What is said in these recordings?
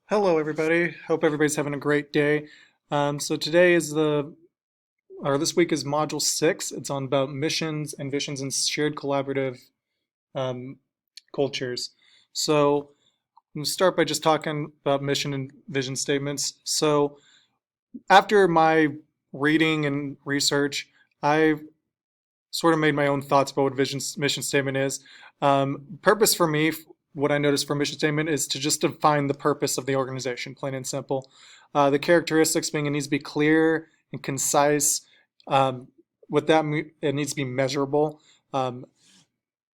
Hello, everybody. Hope everybody's having a great day. So today is this week is Module 6. It's on about missions and visions and shared collaborative um, cultures. So I'm going to start by just talking about mission and vision statements. So after my reading and research, I sort of made my own thoughts about what mission statement is. Purpose for me, what I noticed for mission statement is to just define the purpose of the organization, plain and simple. The characteristics being it needs to be clear and concise. Um, with that, it needs to be measurable. Um,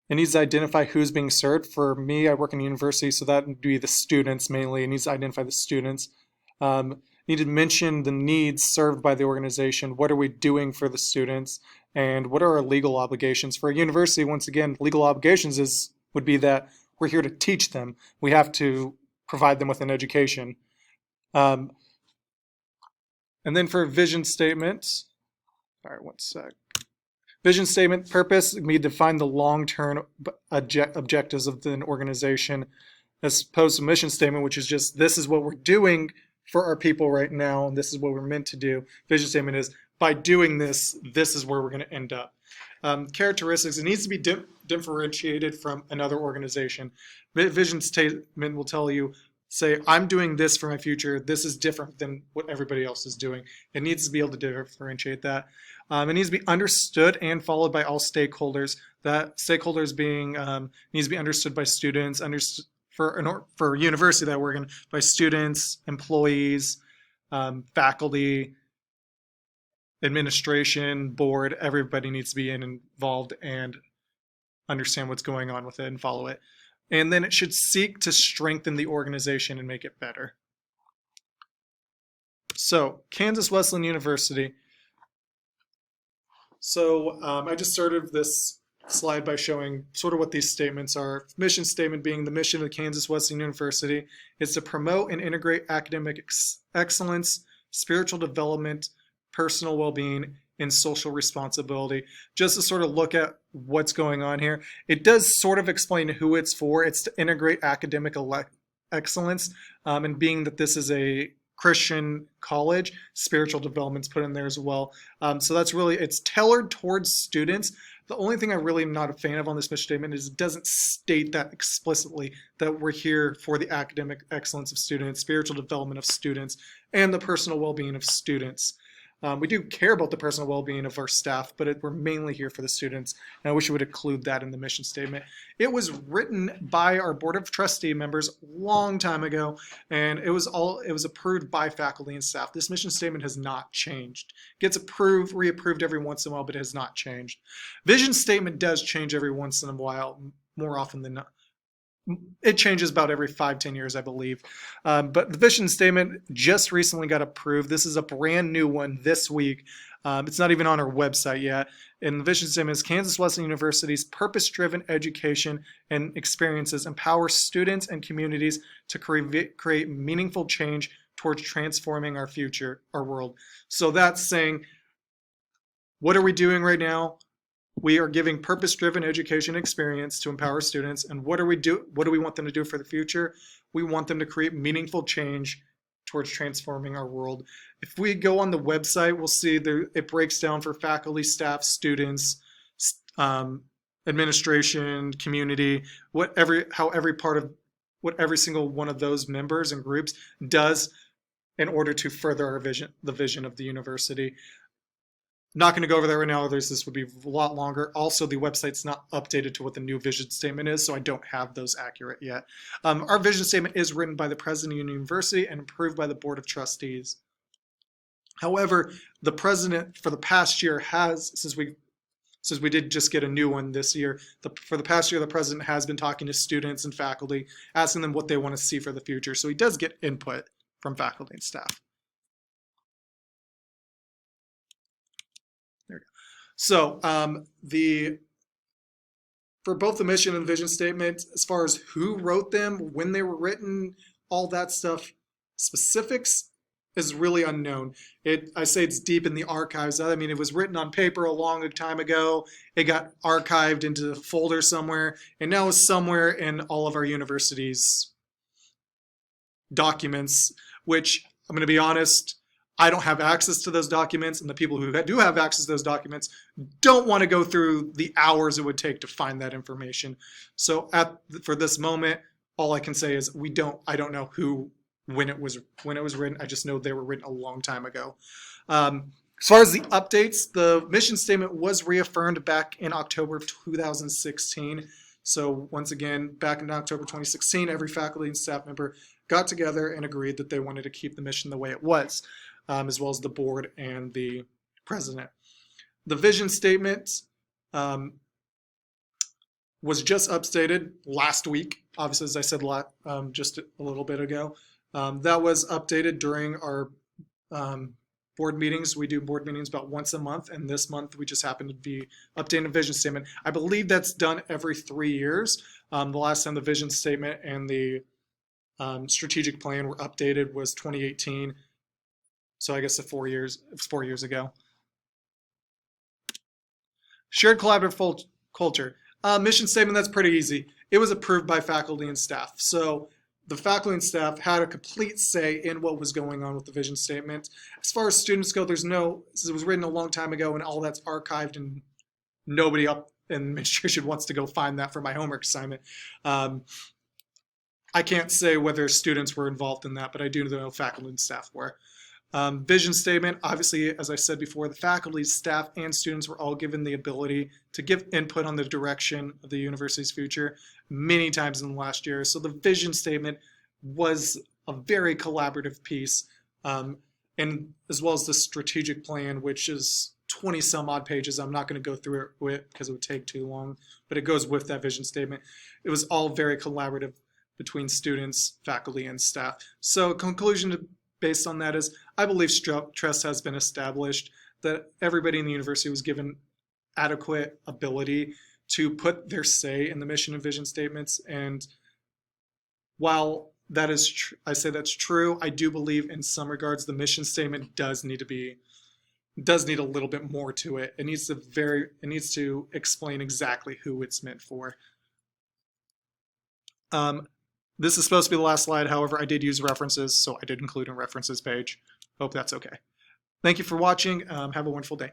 it needs to identify who's being served. For me, I work in a university, so that would be the students mainly. It needs to identify the students. Need to mention the needs served by the organization. What are we doing for the students? And what are our legal obligations? For a university, once again, legal obligations would be that we're here to teach them. We have to provide them with an education. Um, and then for vision statements, all right, one sec. Vision statement purpose, we define the long-term objectives of an organization, as opposed to mission statement, which is just this is what we're doing for our people right now, and this is what we're meant to do. Vision statement is by doing this, this is where we're going to end up. Characteristics, it needs to be differentiated from another organization. Vision statement will tell you, say, I'm doing this for my future. This is different than what everybody else is doing. It needs to be able to differentiate that. It needs to be understood and followed by all stakeholders. That stakeholders being needs to be understood by students, for a university that we're in, by students, employees, faculty, administration, board. Everybody needs to be involved and understand what's going on with it and follow it. And then it should seek to strengthen the organization and make it better. So, Kansas Wesleyan University. So I just started this slide by showing sort of what these statements are. Mission statement being the mission of Kansas Wesleyan University is to promote and integrate academic excellence, spiritual development, personal well-being, and social responsibility. Just to sort of look at what's going on here. It does sort of explain who it's for. It's to integrate academic excellence, and being that this is a Christian college, spiritual development's put in there as well. So that's really, it's tailored towards students. The only thing I really am not a fan of on this mission statement is it doesn't state that explicitly, that we're here for the academic excellence of students, spiritual development of students, and the personal well-being of students. We do care about the personal well-being of our staff, but we're mainly here for the students, and I wish it would include that in the mission statement. It was written by our Board of Trustee members a long time ago, and it was approved by faculty and staff. This mission statement has not changed. It gets approved, reapproved every once in a while, but it has not changed. Vision statement does change every once in a while, more often than not. It changes about every 5-10 years, I believe. But the vision statement just recently got approved. This is a brand new one this week. It's not even on our website yet. And the vision statement is Kansas Wesleyan University's purpose-driven education and experiences empower students and communities to create meaningful change towards transforming our future, our world. So that's saying, what are we doing right now? We are giving purpose-driven education experience to empower students. And what do we want them to do for the future? We want them to create meaningful change towards transforming our world. If we go on the website, we'll see there it breaks down for faculty, staff, students, administration, community, what every single one of those members and groups does in order to further our vision, the vision of the university. Not going to go over that right now, this would be a lot longer. Also, the website's not updated to what the new vision statement is, so I don't have those accurate yet. Our vision statement is written by the president of the university and approved by the Board of Trustees. However, the president for the past year has, since we did just get a new one this year, for the past year, the president has been talking to students and faculty, asking them what they want to see for the future. So he does get input from faculty and staff. There we go. So for both the mission and vision statement, as far as who wrote them, when they were written, all that stuff, specifics is really unknown. I say it's deep in the archives. I mean, it was written on paper a long time ago. It got archived into a folder somewhere, and now it's somewhere in all of our universities' documents, which I'm going to be honest, I don't have access to those documents, and the people who do have access to those documents don't want to go through the hours it would take to find that information. So for this moment, all I can say is I don't know when it was written. I just know they were written a long time ago. As far as the updates, the mission statement was reaffirmed back in October of 2016. So once again, back in October 2016, every faculty and staff member got together and agreed that they wanted to keep the mission the way it was, as well as the board and the president. The vision statement was just updated last week. Obviously, as I said just a little bit ago. That was updated during our board meetings. We do board meetings about once a month, and this month we just happened to be updating the vision statement. I believe that's done every 3 years. The last time the vision statement and the strategic plan were updated was 2018. So I guess it was 4 years ago. Shared collaborative culture. Mission statement, that's pretty easy. It was approved by faculty and staff. So the faculty and staff had a complete say in what was going on with the vision statement. As far as students go, it was written a long time ago and all that's archived, and nobody up in administration wants to go find that for my homework assignment. I can't say whether students were involved in that, but I do know faculty and staff were. Vision statement, obviously, as I said before, the faculty, staff, and students were all given the ability to give input on the direction of the university's future many times in the last year. So the vision statement was a very collaborative piece, and as well as the strategic plan, which is 20 some odd pages. I'm not going to go through it because it would take too long, but it goes with that vision statement. It was all very collaborative between students, faculty, and staff. So conclusion based on that is, I believe trust has been established, that everybody in the university was given adequate ability to put their say in the mission and vision statements. And while that is, I say that's true, I do believe in some regards the mission statement does need a little bit more to it. It needs to explain exactly who it's meant for. This is supposed to be the last slide. However, I did use references, so I did include a references page. Hope that's okay. Thank you for watching. Have a wonderful day.